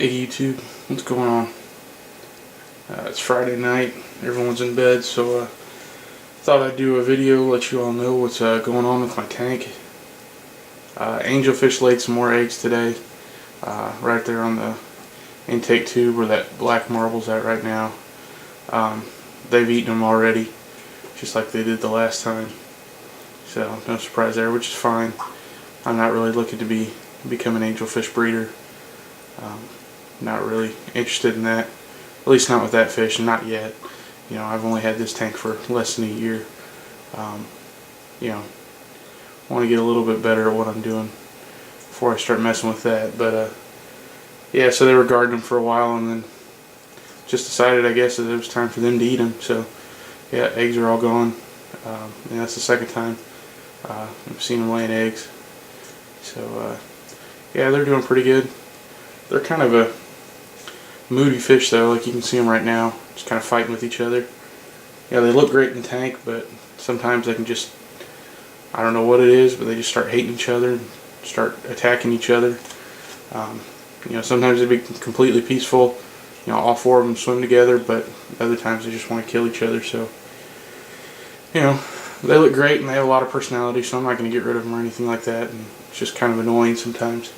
Hey YouTube, what's going on? It's Friday night, everyone's in bed, so thought I'd do a video, let you all know what's going on with my tank. Angelfish laid some more eggs today, right there on the intake tube where that black marble's at right now. They've eaten them already, just like they did the last time, so no surprise there, which is fine. I'm not really looking to become an angelfish breeder. Not really interested in that, at least not with that fish, not yet. You know, I've only had this tank for less than a year. You know, want to get a little bit better at what I'm doing before I start messing with that. But yeah, so they were guarding them for a while, and then just decided, I guess, that it was time for them to eat them. So yeah, eggs are all gone, and that's the second time I've seen them laying eggs. So yeah, they're doing pretty good. They're kind of a moody fish though, like you can see them right now, just kind of fighting with each other. Yeah, they look great in the tank, but sometimes they can just, I don't know what it is, but they just start hating each other and start attacking each other. You know, sometimes they'd be completely peaceful, you know, all four of them swim together, but other times they just want to kill each other. So, you know, they look great and they have a lot of personality, so I'm not going to get rid of them or anything like that, and it's just kind of annoying sometimes.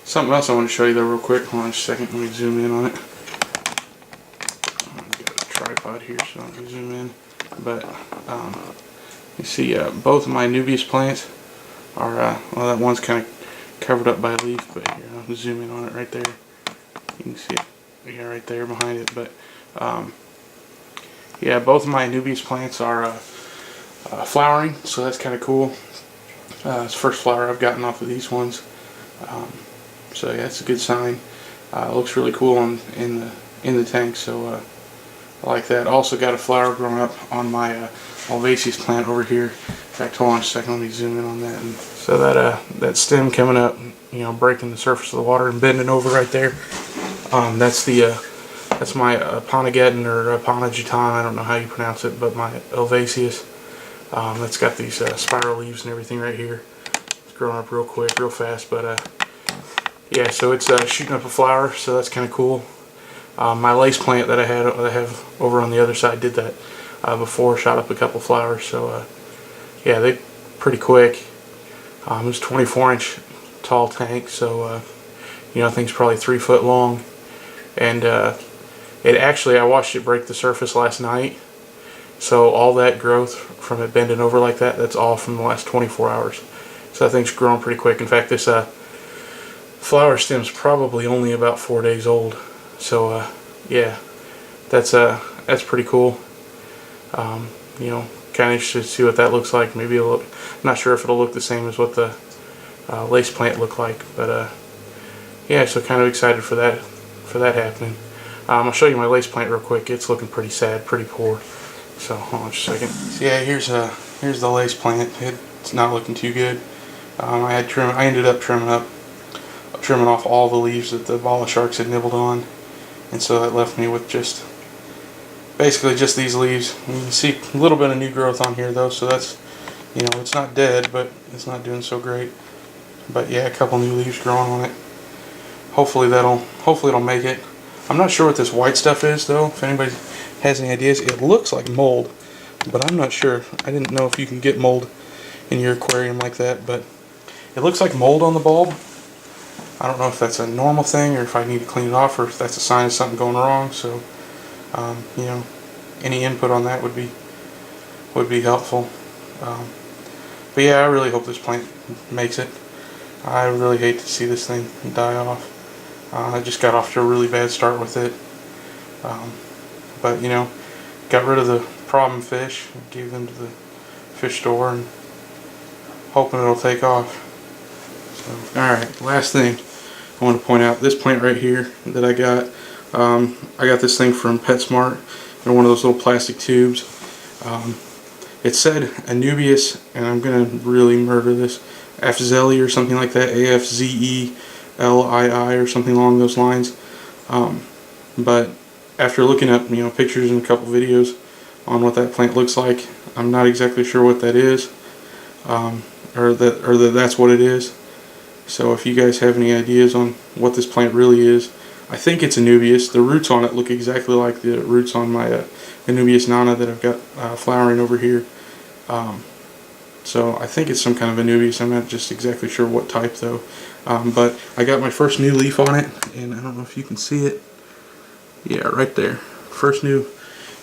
Something else I want to show you though real quick. Hold on just a second, let me zoom in on it. I've got a tripod here so I can zoom in. But you see both of my Nubius plants are, well, that one's kind of covered up by a leaf, but here, I'll zoom in on it right there. You can see it right there behind it. But yeah, both of my Nubius plants are flowering, so that's kind of cool. It's the first flower I've gotten off of these ones. So yeah, it's a good sign. It looks really cool in the tank, so I like that. Also got a flower growing up on my Angelfish plant over here. In fact, hold on a second, let me zoom in on that. And so that stem coming up, you know, breaking the surface of the water and bending over right there. That's my Apanageddon or Apanageddon, I don't know how you pronounce it, but my Angelfish. That's got these spiral leaves and everything right here. It's growing up real quick, real fast, but yeah, so it's shooting up a flower, so that's kind of cool. My lace plant that I have over on the other side did that before, shot up a couple flowers. So yeah, they're pretty quick. It was a 24-inch tall tank, so you know, I think it's probably 3 foot long. And it actually, I watched it break the surface last night. So all that growth from it bending over like that, that's all from the last 24 hours. So I think it's growing pretty quick. In fact, this flower stem's probably only about 4 days old. So yeah, that's pretty cool. You know, kind of interested to see what that looks like. Maybe it'll look, I'm not sure if it'll look the same as what the lace plant looked like, but yeah, so kind of excited for that happening. I'll show you my lace plant real quick. It's looking pretty sad, pretty poor. So hold on just a second. So yeah, here's the lace plant. It's not looking too good. I ended up trimming off all the leaves that the bala sharks had nibbled on, and so that left me with basically just these leaves. You can see a little bit of new growth on here though, so that's, you know, it's not dead, but it's not doing so great. But yeah, a couple new leaves growing on it. Hopefully it'll make it. I'm not sure what this white stuff is though. If anybody has any ideas, it looks like mold, but I'm not sure. I didn't know if you can get mold in your aquarium like that, but it looks like mold on the bulb. I don't know if that's a normal thing or if I need to clean it off or if that's a sign of something going wrong. So you know, any input on that would be helpful. But yeah, I really hope this plant makes it. I really hate to see this thing die off. I just got off to a really bad start with it. But you know, got rid of the problem fish, gave them to the fish store, and hoping it'll take off. So, alright, last thing I want to point out, this plant right here that I got this thing from PetSmart in one of those little plastic tubes. It said Anubias, and I'm going to really murder this, Afzeli or something like that, Afzelii or something along those lines. But after looking up, you know, pictures and a couple videos on what that plant looks like, I'm not exactly sure what that is, or that that's what it is. So if you guys have any ideas on what this plant really is, I think it's Anubias. The roots on it look exactly like the roots on my Anubias nana that I've got flowering over here. So I think it's some kind of Anubias. I'm not just exactly sure what type though. But I got my first new leaf on it, and I don't know if you can see it. Yeah, right there. First new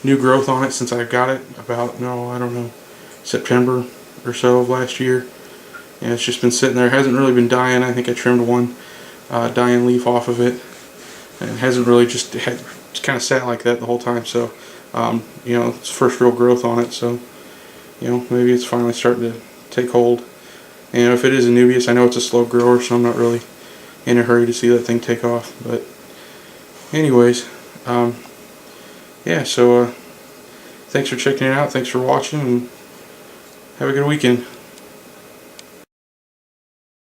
growth on it since I got it about, no, I don't know, September or so of last year. And it's just been sitting there. It hasn't really been dying. I think I trimmed one dying leaf off of it, and it hasn't really just kind of sat like that the whole time. So you know, it's first real growth on it. So you know, maybe it's finally starting to take hold. And you know, if it is Anubias, I know it's a slow grower, so I'm not really in a hurry to see that thing take off. But anyways, yeah, so thanks for checking it out. Thanks for watching, and have a good weekend.